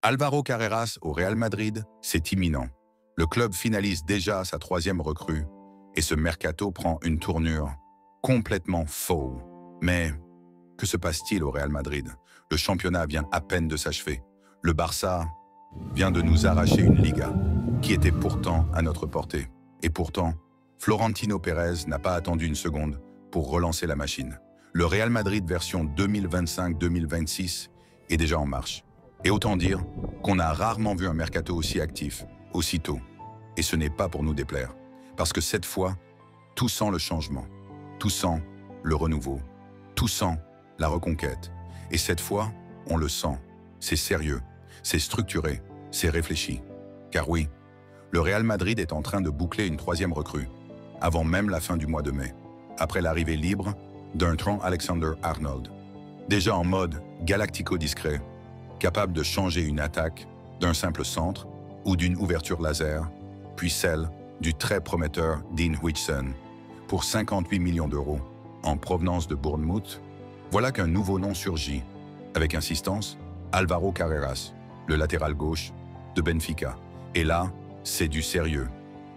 Álvaro Carreras au Real Madrid, c'est imminent. Le club finalise déjà sa troisième recrue et ce mercato prend une tournure complètement folle. Mais que se passe-t-il au Real Madrid? Le championnat vient à peine de s'achever. Le Barça vient de nous arracher une Liga qui était pourtant à notre portée. Et pourtant, Florentino Pérez n'a pas attendu une seconde pour relancer la machine. Le Real Madrid version 2025-2026 est déjà en marche. Et autant dire qu'on a rarement vu un mercato aussi actif, aussitôt. Et ce n'est pas pour nous déplaire. Parce que cette fois, tout sent le changement. Tout sent le renouveau. Tout sent la reconquête. Et cette fois, on le sent. C'est sérieux, c'est structuré, c'est réfléchi. Car oui, le Real Madrid est en train de boucler une troisième recrue, avant même la fin du mois de mai, après l'arrivée libre d'un Trent Alexander-Arnold. Déjà en mode galactico-discret, capable de changer une attaque d'un simple centre ou d'une ouverture laser, puis celle du très prometteur Dean Huijsen, pour 58 millions d'euros, en provenance de Bournemouth. Voilà qu'un nouveau nom surgit, avec insistance, Álvaro Carreras, le latéral gauche de Benfica. Et là, c'est du sérieux,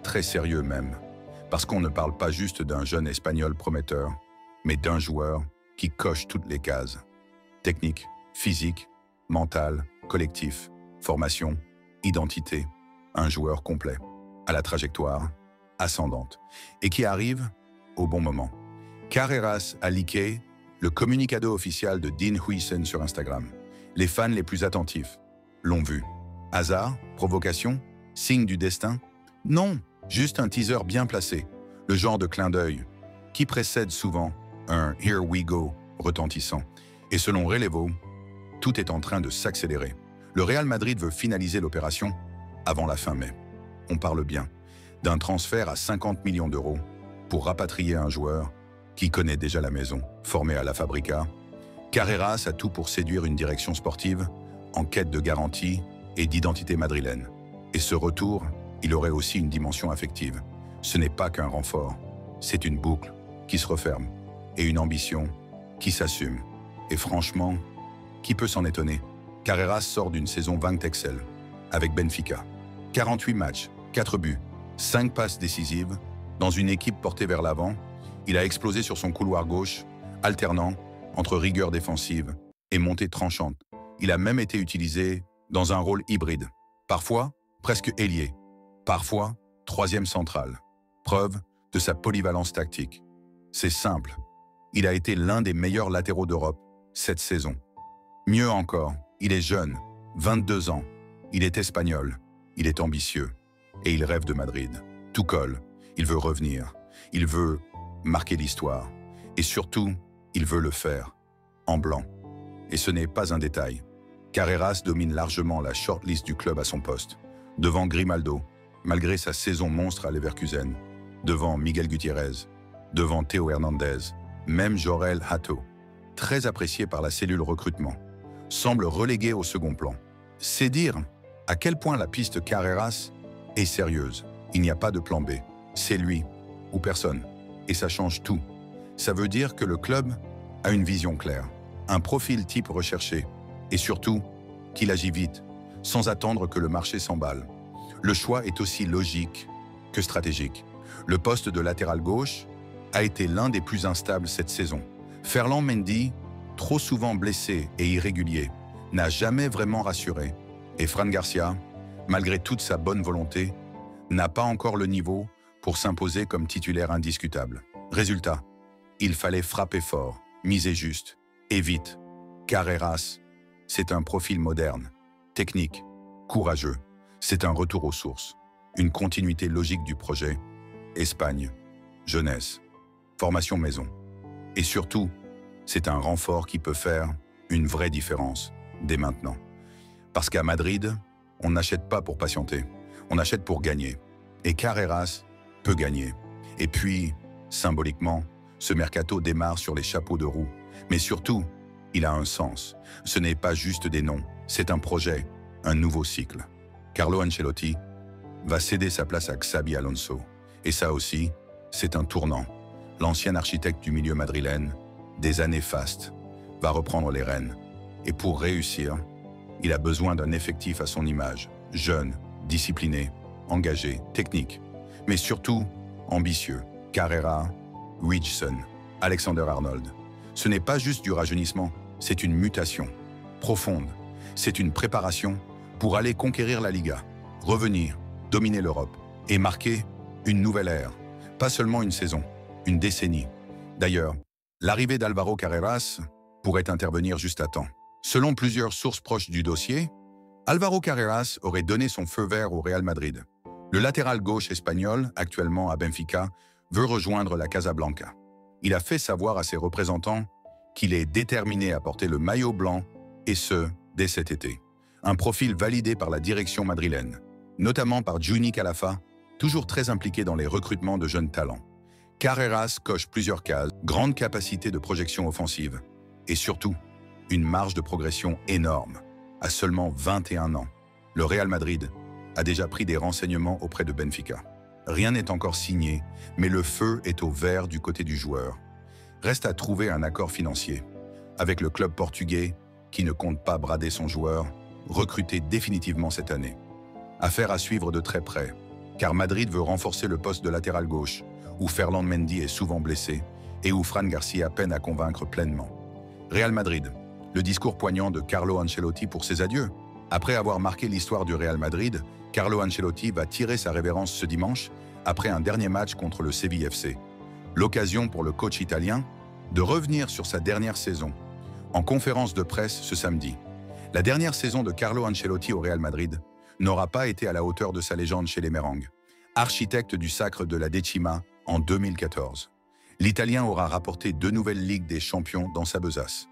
très sérieux même, parce qu'on ne parle pas juste d'un jeune Espagnol prometteur, mais d'un joueur qui coche toutes les cases. Technique, physique, mental, collectif, formation, identité, un joueur complet, à la trajectoire ascendante, et qui arrive au bon moment. Carreras a leaké le communicado officiel de Dean Huijsen sur Instagram. Les fans les plus attentifs l'ont vu. Hasard? Provocation? Signe du destin? Non, juste un teaser bien placé, le genre de clin d'œil qui précède souvent un « Here we go » retentissant. Et selon Relevo, tout est en train de s'accélérer. Le Real Madrid veut finaliser l'opération avant la fin mai. On parle bien d'un transfert à 50 millions d'euros pour rapatrier un joueur qui connaît déjà la maison, formé à la Fabrica. Carreras a tout pour séduire une direction sportive en quête de garantie et d'identité madrilène. Et ce retour, il aurait aussi une dimension affective. Ce n'est pas qu'un renfort, c'est une boucle qui se referme et une ambition qui s'assume. Et franchement, qui peut s'en étonner? Carreras sort d'une saison Excel avec Benfica. 48 matchs, 4 buts, 5 passes décisives. Dans une équipe portée vers l'avant, il a explosé sur son couloir gauche, alternant entre rigueur défensive et montée tranchante. Il a même été utilisé dans un rôle hybride, parfois presque ailier, parfois troisième central. Preuve de sa polyvalence tactique. C'est simple, il a été l'un des meilleurs latéraux d'Europe cette saison. Mieux encore, il est jeune, 22 ans, il est espagnol, il est ambitieux et il rêve de Madrid. Tout colle, il veut revenir, il veut marquer l'histoire et surtout, il veut le faire en blanc. Et ce n'est pas un détail. Carreras domine largement la shortlist du club à son poste, devant Grimaldo, malgré sa saison monstre à Leverkusen, devant Miguel Gutiérrez, devant Théo Hernandez, même Jorel Hato, très apprécié par la cellule recrutement, semble relégué au second plan. C'est dire à quel point la piste Carreras est sérieuse. Il n'y a pas de plan B. C'est lui ou personne. Et ça change tout. Ça veut dire que le club a une vision claire, un profil type recherché, et surtout qu'il agit vite, sans attendre que le marché s'emballe. Le choix est aussi logique que stratégique. Le poste de latéral gauche a été l'un des plus instables cette saison. Ferland Mendy, trop souvent blessé et irrégulier, n'a jamais vraiment rassuré. Et Fran Garcia, malgré toute sa bonne volonté, n'a pas encore le niveau pour s'imposer comme titulaire indiscutable. Résultat, il fallait frapper fort, miser juste et vite. Carreras, c'est un profil moderne, technique, courageux. C'est un retour aux sources, une continuité logique du projet. Espagne, jeunesse, formation maison. Et surtout, c'est un renfort qui peut faire une vraie différence dès maintenant. Parce qu'à Madrid, on n'achète pas pour patienter, on achète pour gagner. Et Carreras peut gagner. Et puis, symboliquement, ce mercato démarre sur les chapeaux de roue. Mais surtout, il a un sens. Ce n'est pas juste des noms, c'est un projet, un nouveau cycle. Carlo Ancelotti va céder sa place à Xabi Alonso. Et ça aussi, c'est un tournant. L'ancien architecte du milieu madrilène, des années fastes, va reprendre les rênes. Et pour réussir, Il a besoin d'un effectif à son image, jeune, discipliné, engagé, technique, mais surtout ambitieux. Carrera, Richardson, Alexander-Arnold. Ce n'est pas juste du rajeunissement, c'est une mutation profonde. C'est une préparation pour aller conquérir la Liga, revenir, dominer l'Europe et marquer une nouvelle ère. Pas seulement une saison, une décennie. D'ailleurs, l'arrivée d'Álvaro Carreras pourrait intervenir juste à temps. Selon plusieurs sources proches du dossier, Álvaro Carreras aurait donné son feu vert au Real Madrid. Le latéral gauche espagnol, actuellement à Benfica, veut rejoindre la Casablanca. Il a fait savoir à ses représentants qu'il est déterminé à porter le maillot blanc, et ce, dès cet été. Un profil validé par la direction madrilène, notamment par Juni Calafa, toujours très impliqué dans les recrutements de jeunes talents. Carreras coche plusieurs cases, grande capacité de projection offensive, et surtout, une marge de progression énorme. À seulement 21 ans, le Real Madrid a déjà pris des renseignements auprès de Benfica. Rien n'est encore signé, mais le feu est au vert du côté du joueur. Reste à trouver un accord financier, avec le club portugais qui ne compte pas brader son joueur, recruté définitivement cette année. Affaire à suivre de très près, car Madrid veut renforcer le poste de latéral gauche, où Ferland Mendy est souvent blessé et où Fran Garcia peine à convaincre pleinement. Real Madrid, le discours poignant de Carlo Ancelotti pour ses adieux. Après avoir marqué l'histoire du Real Madrid, Carlo Ancelotti va tirer sa révérence ce dimanche après un dernier match contre le Séville FC. L'occasion pour le coach italien de revenir sur sa dernière saison. En conférence de presse ce samedi, la dernière saison de Carlo Ancelotti au Real Madrid n'aura pas été à la hauteur de sa légende chez les Merengues, architecte du sacre de la Decima en 2014. L'Italien aura rapporté 2 nouvelles Ligues des Champions dans sa besace,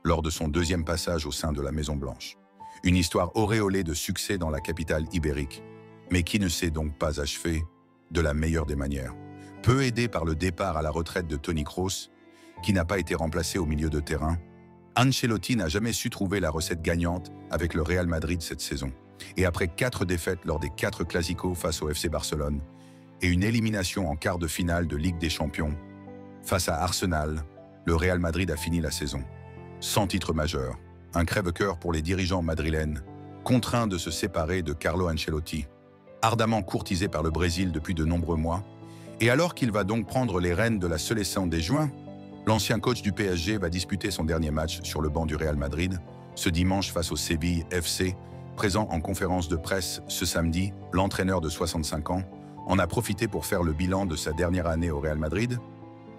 lors de son deuxième passage au sein de la Maison-Blanche. Une histoire auréolée de succès dans la capitale ibérique, mais qui ne s'est donc pas achevée de la meilleure des manières. Peu aidé par le départ à la retraite de Toni Kroos, qui n'a pas été remplacé au milieu de terrain, Ancelotti n'a jamais su trouver la recette gagnante avec le Real Madrid cette saison. Et après 4 défaites lors des 4 Clásicos face au FC Barcelone et une élimination en quart de finale de Ligue des Champions, face à Arsenal, le Real Madrid a fini la saison sans titre majeur. Un crève-cœur pour les dirigeants madrilènes, contraints de se séparer de Carlo Ancelotti, ardemment courtisé par le Brésil depuis de nombreux mois. Et alors qu'il va donc prendre les rênes de la Selección dès juin, l'ancien coach du PSG va disputer son dernier match sur le banc du Real Madrid, ce dimanche face au Séville FC. Présent en conférence de presse ce samedi, l'entraîneur de 65 ans en a profité pour faire le bilan de sa dernière année au Real Madrid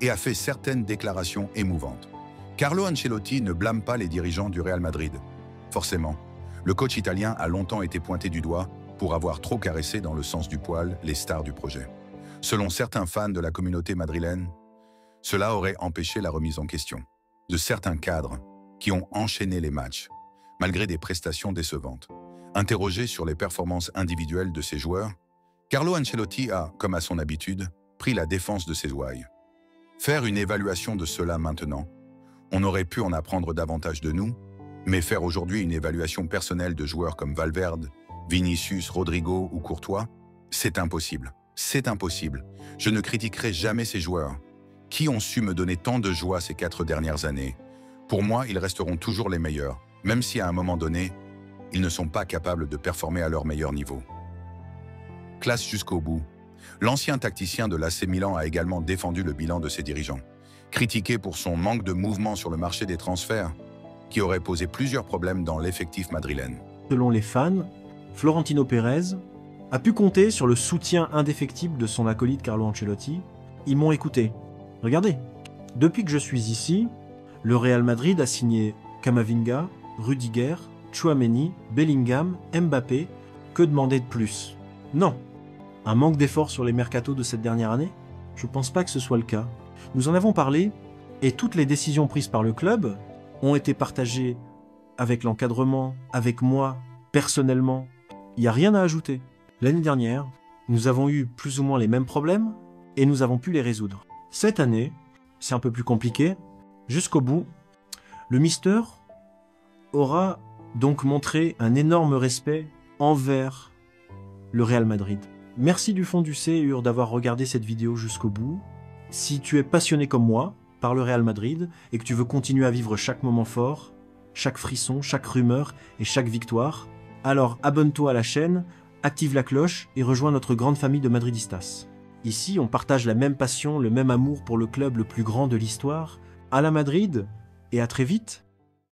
et a fait certaines déclarations émouvantes. Carlo Ancelotti ne blâme pas les dirigeants du Real Madrid. Forcément, le coach italien a longtemps été pointé du doigt pour avoir trop caressé dans le sens du poil les stars du projet. Selon certains fans de la communauté madrilène, cela aurait empêché la remise en question de certains cadres qui ont enchaîné les matchs, malgré des prestations décevantes. Interrogé sur les performances individuelles de ses joueurs, Carlo Ancelotti a, comme à son habitude, pris la défense de ses ouailles. Faire une évaluation de cela maintenant, on aurait pu en apprendre davantage de nous, mais faire aujourd'hui une évaluation personnelle de joueurs comme Valverde, Vinicius, Rodrigo ou Courtois, c'est impossible. C'est impossible. Je ne critiquerai jamais ces joueurs, qui ont su me donner tant de joie ces 4 dernières années. Pour moi, ils resteront toujours les meilleurs, même si à un moment donné, ils ne sont pas capables de performer à leur meilleur niveau. Classe jusqu'au bout. L'ancien tacticien de l'AC Milan a également défendu le bilan de ses dirigeants, critiqué pour son manque de mouvement sur le marché des transferts, qui aurait posé plusieurs problèmes dans l'effectif madrilène. Selon les fans, Florentino Pérez a pu compter sur le soutien indéfectible de son acolyte Carlo Ancelotti. Ils m'ont écouté. Regardez, depuis que je suis ici, le Real Madrid a signé Camavinga, Rudiger, Tchouaméni, Bellingham, Mbappé. Que demander de plus? Non. Un manque d'effort sur les mercatos de cette dernière année? Je pense pas que ce soit le cas. Nous en avons parlé, et toutes les décisions prises par le club ont été partagées avec l'encadrement, avec moi, personnellement. Il n'y a rien à ajouter. L'année dernière, nous avons eu plus ou moins les mêmes problèmes, et nous avons pu les résoudre. Cette année, c'est un peu plus compliqué. Jusqu'au bout, le Mister aura donc montré un énorme respect envers le Real Madrid. Merci du fond du cœur d'avoir regardé cette vidéo jusqu'au bout. Si tu es passionné comme moi par le Real Madrid et que tu veux continuer à vivre chaque moment fort, chaque frisson, chaque rumeur et chaque victoire. Alors abonne-toi à la chaîne, active la cloche et rejoins notre grande famille de Madridistas. Ici, on partage la même passion, le même amour pour le club le plus grand de l'histoire. À la Madrid et à très vite.